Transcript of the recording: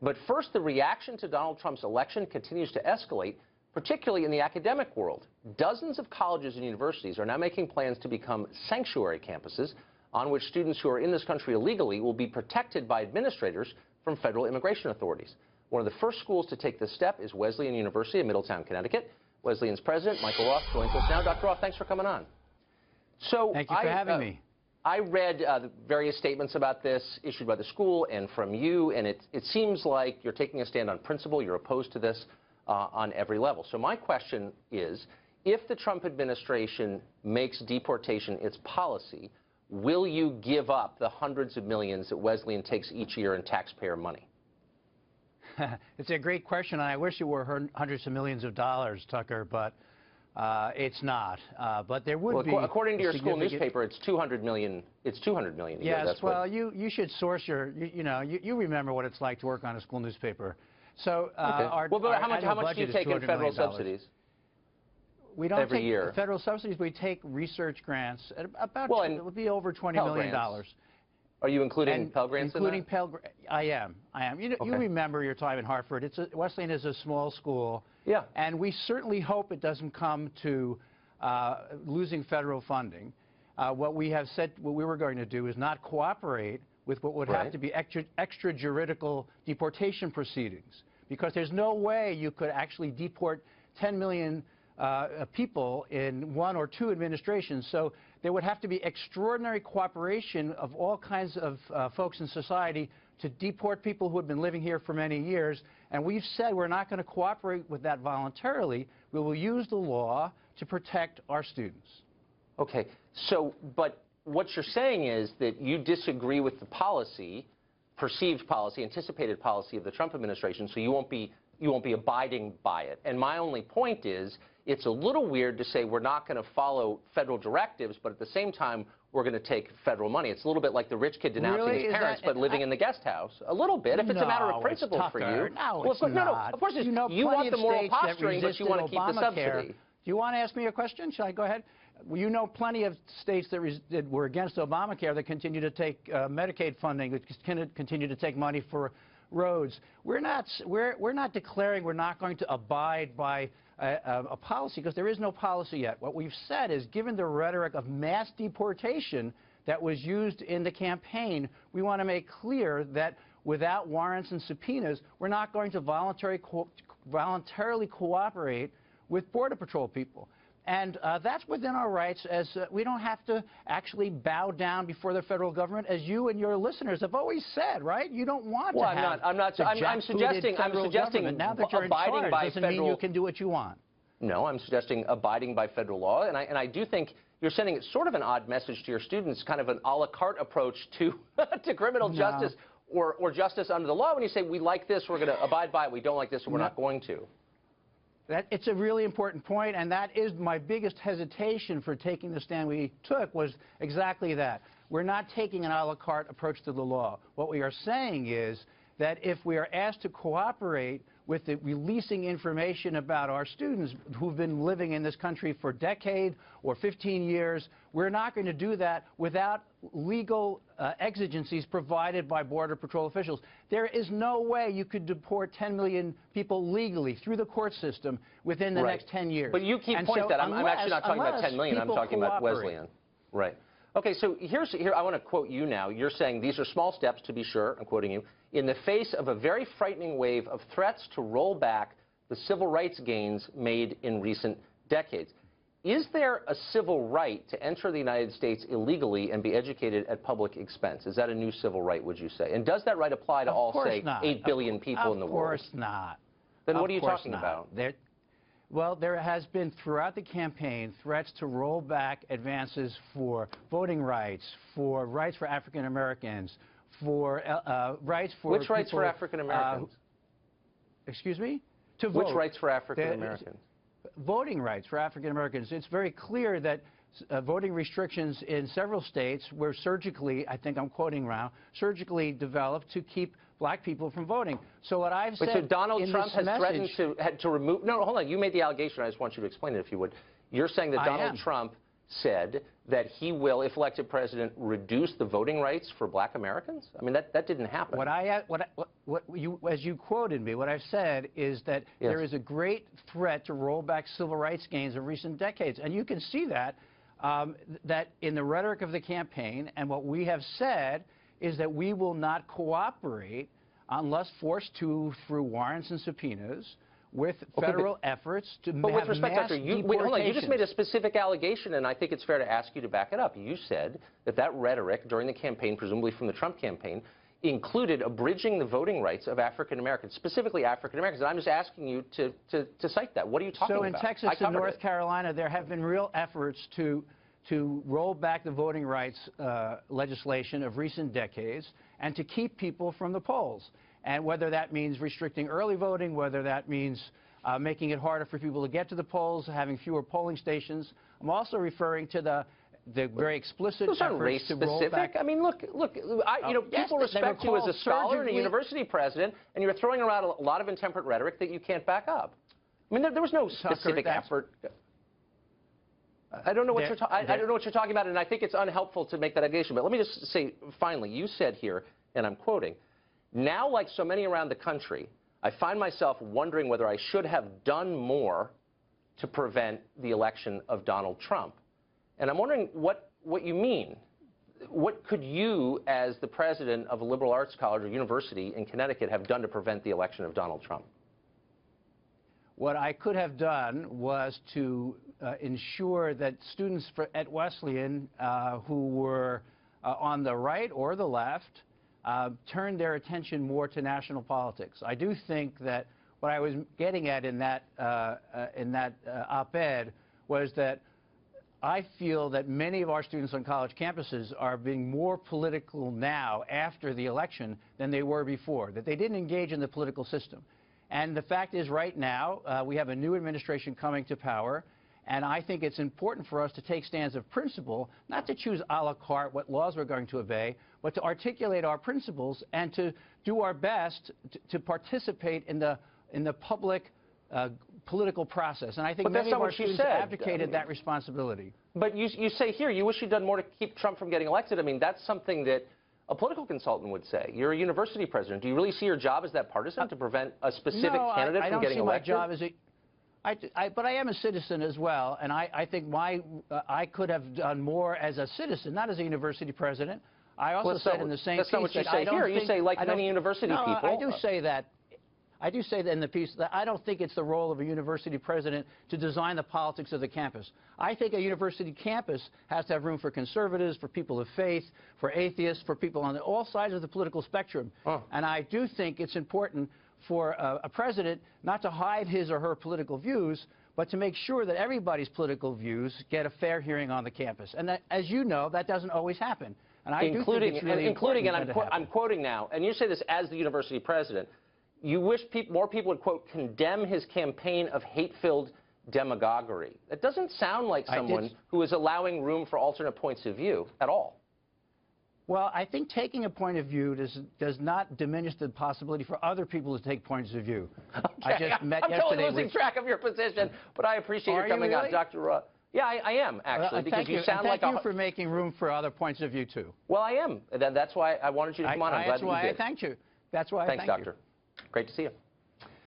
But first, the reaction to Donald Trump's election continues to escalate, particularly in the academic world. Dozens of colleges and universities are now making plans to become sanctuary campuses on which students who are in this country illegally will be protected by administrators from federal immigration authorities. One of the first schools to take this step is Wesleyan University in Middletown, Connecticut. Wesleyan's president, Michael Roth, joins us now. Dr. Roth, thanks for coming on. So thank you for having me. I read the various statements about this issued by the school and from you, and it seems like you're taking a stand on principle. You're opposed to this on every level. So my question is, if the Trump administration makes deportation its policy, will you give up the hundreds of millions that Wesleyan takes each year in taxpayer money? It's a great question, and I wish it were hundreds of millions of dollars, Tucker, but it's not. But there would be. According to your school newspaper, it's 200 million. It's 200 million a year. Yes. That's well, you should source your. You remember what it's like to work on a school newspaper. So okay. But how much do you take in federal subsidies? We don't every take year. Federal subsidies. We take research grants at about. It would be over $20 million. Are you including Pell Grants in that? Pell Grants. I am. You remember your time in Hartford. Wesleyan is a small school. Yeah. And we certainly hope it doesn't come to losing federal funding. What we have said, what we were going to do is not cooperate with what would have to be extrajuridical deportation proceedings, because there's no way you could actually deport 10 million people in one or two administrations. So there would have to be extraordinary cooperation of all kinds of folks in society to deport people who have been living here for many years. And we've said we're not going to cooperate with that voluntarily. We will use the law to protect our students. Okay. So, but what you're saying is that you disagree with the policy, perceived policy, anticipated policy of the Trump administration, so you won't be abiding by it. And my only point is, it's a little weird to say we're not going to follow federal directives, but at the same time, we're going to take federal money. It's a little bit like the rich kid denouncing his parents, but living in the guest house. A little bit, if it's a matter of principle for you. No, it's not. No, of course, you want the moral posturing, but you want to keep the subsidy. Do you want to ask me a question? Shall I go ahead? You know plenty of states that were against Obamacare that continue to take Medicaid funding, that continue to take money for roads. We're not declaring we're not going to abide by a policy, because there is no policy yet. What we've said is, given the rhetoric of mass deportation that was used in the campaign, we want to make clear that without warrants and subpoenas, we're not going to voluntarily cooperate with Border Patrol people. And that's within our rights, as we don't have to actually bow down before the federal government, as you and your listeners have always said, right? You don't want to have I'm suggesting now that you're in charge doesn't mean you can do what you want. No, I'm suggesting abiding by federal law, and I do think you're sending sort of an odd message to your students, kind of an a la carte approach to to criminal justice or justice under the law, when you say we like this, we're going to abide by it, we don't like this, we're not going to. It's a really important point, and that is my biggest hesitation for taking the stand we took, was exactly that. We're not taking an a la carte approach to the law. What we are saying is that if we are asked to cooperate with the releasing information about our students who've been living in this country for a decade or 15 years, we're not going to do that without legal exigencies provided by Border Patrol officials. There is no way you could deport 10 million people legally through the court system within the next 10 years. But you keep pointing that. I'm actually not talking about 10 million. I'm talking about Wesleyan. Right. Okay, so here I want to quote you now. You're saying these are small steps, to be sure, I'm quoting you, in the face of a very frightening wave of threats to roll back the civil rights gains made in recent decades. Is there a civil right to enter the United States illegally and be educated at public expense? Is that a new civil right, would you say? And does that right apply to all, say, 8 billion people in the world? Of course not. Then what are you talking about? Well, there has been throughout the campaign threats to roll back advances for voting rights for African Americans, for rights for Which rights for African Americans? Excuse me? To vote. Which rights for African Americans? Voting rights for African Americans. It's very clear that voting restrictions in several states were surgically, I think I'm quoting now, surgically developed to keep black people from voting. So what I've said so Donald Trump has threatened to remove... No, hold on. You made the allegation. I just want you to explain it, if you would. You're saying that Donald Trump said that he will, if elected president, reduce the voting rights for black Americans? I mean, that didn't happen. As you quoted me, what I've said is that there is a great threat to roll back civil rights gains of recent decades. And you can see that, that in the rhetoric of the campaign, and what we have said is that we will not cooperate unless forced to through warrants and subpoenas with federal efforts to but with respect, mass Doctor, hold on, you just made a specific allegation, and I think it's fair to ask you to back it up. You said that that rhetoric during the campaign, presumably from the Trump campaign, included abridging the voting rights of African Americans, specifically African Americans. And I'm just asking you to cite that. What are you talking about? So in Texas and North Carolina, there have been real efforts to roll back the voting rights legislation of recent decades and to keep people from the polls. And whether that means restricting early voting, whether that means making it harder for people to get to the polls, having fewer polling stations. I'm also referring to the very explicit efforts race to roll back. I mean, look, people respect you as a scholar and a university president, and you're throwing around a lot of intemperate rhetoric that you can't back up. I mean, there was no specific effort. I don't know what I don't know what you're talking about, and I think it's unhelpful to make that allegation. But let me just say, finally, you said here, and I'm quoting, "Now, like so many around the country, I find myself wondering whether I should have done more to prevent the election of Donald Trump." And I'm wondering what you mean. What could you, as the president of a liberal arts college or university in Connecticut, have done to prevent the election of Donald Trump? What I could have done was to ensure that students at Wesleyan who were on the right or the left turned their attention more to national politics. I do think that what I was getting at in that op-ed was that I feel that many of our students on college campuses are being more political now after the election than they were before, that they didn't engage in the political system. And the fact is, right now, we have a new administration coming to power, and I think it's important for us to take stands of principle, not to choose a la carte what laws we're going to obey, but to articulate our principles and to do our best to participate in the public political process. And I think many of our students abdicated that responsibility. But you say here you wish you'd done more to keep Trump from getting elected. I mean, that's something that a political consultant would say. You're a university president. Do you really see your job as that partisan to prevent a specific candidate from getting elected? No, I don't see my job as but I am a citizen as well, and I think I could have done more as a citizen, not as a university president. I also said in the same piece that's not what you say here. You say, like many university people. I do say that. I do say that in the piece that I don't think it's the role of a university president to design the politics of the campus. I think a university campus has to have room for conservatives, for people of faith, for atheists, for people on all sides of the political spectrum. And I do think it's important for a president not to hide his or her political views, but to make sure that everybody's political views get a fair hearing on the campus. And that, as you know, that doesn't always happen. And I do think it's really important and I'm quoting now, and you say this as the university president, you wish more people would, quote, condemn his campaign of hate-filled demagoguery. That doesn't sound like someone who is allowing room for alternate points of view at all. Well, I think taking a point of view does not diminish the possibility for other people to take points of view. Okay. I just met yesterday. I'm totally losing track of your position, but I appreciate your coming on, Dr. Roth. Yeah, I am, actually, because you sound like Thank you for making room for other points of view, too. Well, I am. That's why I wanted you to come on. I'm glad that you did. That's why I thanked you. That's why I thanked you. Thanks, Doctor. Great to see you.